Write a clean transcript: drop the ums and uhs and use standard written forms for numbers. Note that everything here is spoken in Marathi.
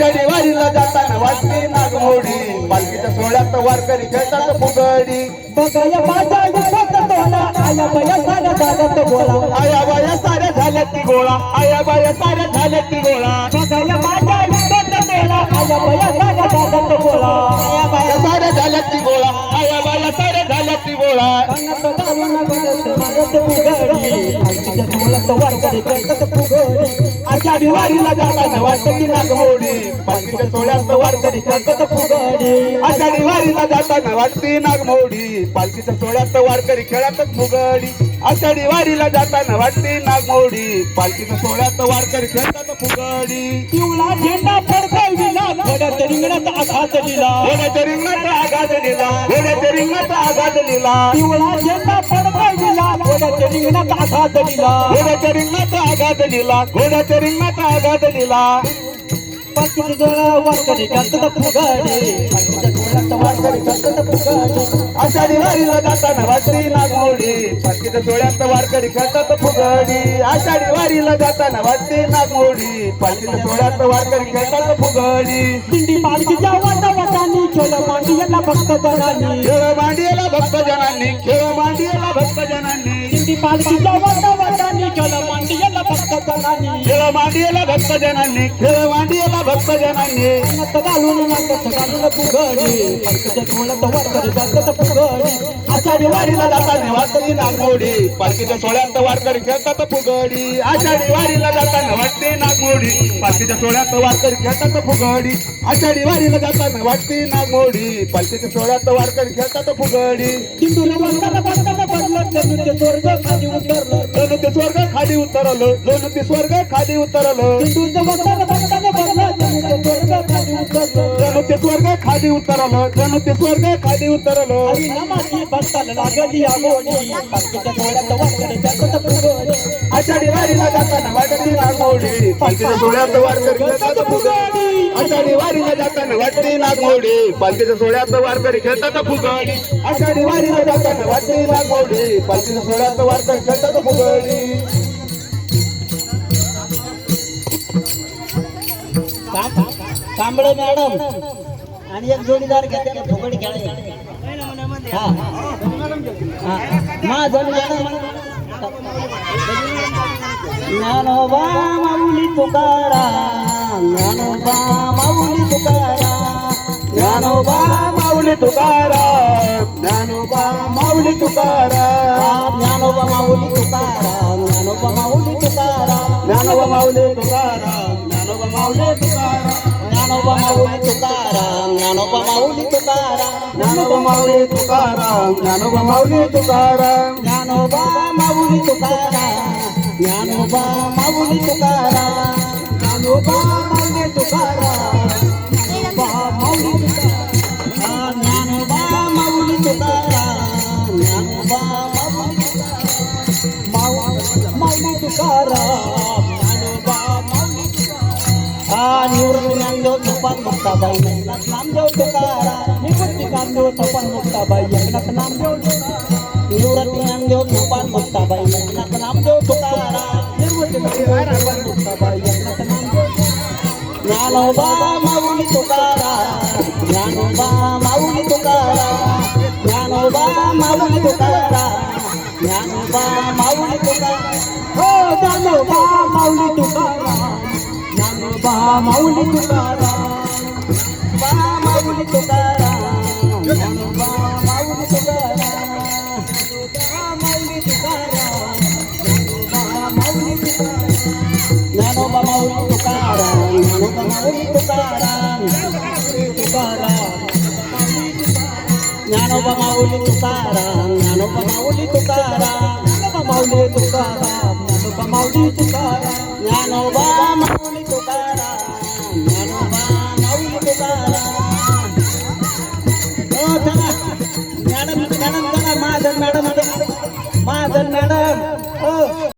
आषाढी वारीला जाताना वाजते नागमोडी पालखीच्या सोहळ्यात वारकरी खेळतात फुगडी बघाया माझा दिसत तोला आया बाया साऱ्या झाल्यात गोळा आया बाया साऱ्या झाल्यात ती गोळा आया बाया साऱ्या झाल्यात ती गोळा बघाया माझा दिसत तोला आया बाया साऱ्या झाल्यात गोळा आया बाया साऱ्या झाल्यात ती गोळा आया बाया साऱ्या झाल्यात ती गोळा कानात घालून गणेश मारत फुगडी पालखीच्या सोहळ्यात वारकरी खेळतात फुगडी आषाढी वारीला जाताना वाजते नागमोडी पालखीच्या सोहळ्यात वारकरी खेळतात फुगडी आषाढी वारीला जाताना वाजते नागमोडी पालखीच्या सोहळ्यात वारकरी खेळतात फुगडी आषाढी वारीला जाताना वाजते नागमोडी पालखीच्या सोहळ्यात वारकरी खेळतात फुगडी पिवळा झेंडा फडकाविला घोड्याच्या रिंगणात आघात दिला घोड्याच्या रिंगणात आघात दिला घोड्याच्या रिंगणात आघात दिला पिवळा झेंडा फडकाविला घोड्याच्या रिंगणात आघात दिला घोड्याच्या रिंगणात आघात दिला घोड्याच्या रिंगणात आघात दिला पालखीच्या सोहळ्यात वारकरी खेळतात फुगडी पालखीच्या सोहळ्यात वारकरी खेळतात फुगडी आषाढी वारीला जाताना वाजते नागमोडी पालखीच्या सोहळ्यात वारकरी खेळतात फुगडी आषाढी वारीला जाताना वाजते नागमोडी पालखीच्या सोहळ्यात वारकरी खेळतात फुगडी दिंडी पालखीच्या वाटावाटानी खेळ मांडियाला भक्त जनानी खेळ मांडियेला भक्त जनांनी खेळ मांडियेला भक्त जनांनी दिंडी पालखीच्या वाटावाटानी खेळ मांडियाला भक्त जनानी खेळ मांडियेला भक्त जनांनी खेळ मांडियेला भक्त जनांनी कानात घालून फुगडी पालखीच्या सोहळ्यात वारकरी खेळतात फुगडी आषाढी वारीला जाताना वाजते नागमोडी पालखीच्या सोहळ्यात वारकरी खेळतात फुगडी आषाढी वारीला जाताना वाजते नागमोडी पालखीच्या सोहळ्यात वारकरी खेळतात फुगडी आषाढी वारीला जाताना वाजते नागमोडी पालखीच्या सोहळ्यात वारकरी खेळतात फुगडी हिंदूला बघताना बघताना बदलत जणू ते स्वर्ग खाली उतरलं जणू ते स्वर्ग खाली उतरलं जणू ते स्वर्ग खाली उतरलं हिंदूचं बघताना बघताना बदलत जणू ते स्वर्ग खाली उतरलं जणू ते स्वर्ग खाली उतरलं जणू ते स्वर्ग खाली उतरलं हरी नामाची भक्ताला लागली आगोडी पालखीच्या सोहळ्यात वारकरी खेळतात फुगडी आषाढी वारीला जाताना वाटते नागमोडी पालखीच्या सोहळ्यात वारकरी खेळतात फुगडी आषाढी वारीला जाताना वाटते नागमोडी पालखीच्या सोहळ्यात वारकरी खेळतात फुगडी आषाढी वारीला जाताना वाटते नागमोडी पालखीच्या सोहळ्यात वारकरी खेळतात फुगडी कांबळे मॅडम आणि एक जोडीदार घेते फुगडी खेळायला हा माझं ज्ञानोबा माऊली तुकाराम ज्ञानोबा माऊली तुकाराम ज्ञानोबा माऊली तुकाराम ज्ञानोबा माऊली तुकाराम ज्ञानोबा माऊली तुकाराम ज्ञानोबा माऊली तुकाराम ज्ञानोबा माऊली तुकाराम ज्ञानोबा माऊली तुकाराम ज्ञानोबा माऊली तुकाराम ज्ञानोबा माऊली तुकाराम ज्ञानोबा माऊली तुकाराम ज्ञानोबा माऊली तुकाराम ज्ञानोबा माऊली तुकाराम ज्ञानोबा माऊली तुकाराम ज्ञानोबा माऊली तुकाराम ज्ञानोबा माऊली तुकाराम ज्ञानोबा माऊली तुकाराम ज्ञानोबा माऊली तुकाराम ज्ञानोबा माऊली निवृत्ती ज्ञानदेव तुपान मुक्ताबाई एकनाथ नामदेव तुकाराम निवृत्ती ज्ञानदेव तुपान मुक्ताबाई एकनाथ नामदेव निवृत्ती ज्ञानदेव तुपान मुक्ताबाई एकनाथ नामदेव तुकाराम निवृत्ती ज्ञानदेव मुक्ताबाई एकनाथ नामदेव ज्ञानोबा माऊली तुकाराम ज्ञानोबा माऊली तुकाराम ज्ञानोबा माऊली तुकाराम ज्ञानोबा माऊली तुकाराम हो ज्ञानोबा माऊली तुकाराम ज्ञानोबा माऊली तुकाराम बा माऊली तुकाराम ज्ञानोबा माऊली तुकाराम माऊली तुकाराम ज्ञानोबा माऊली तुकाराम ज्ञानोबा माऊली तुकाराम ज्ञानोबा माऊली तुकाराम ज्ञानोबा माऊली तुकाराम ज्ञानोबा माऊली तुकाराम ज्ञानोबा माऊली तुकाराम ज्ञानोबा माऊली तुकाराम ज्ञानोबा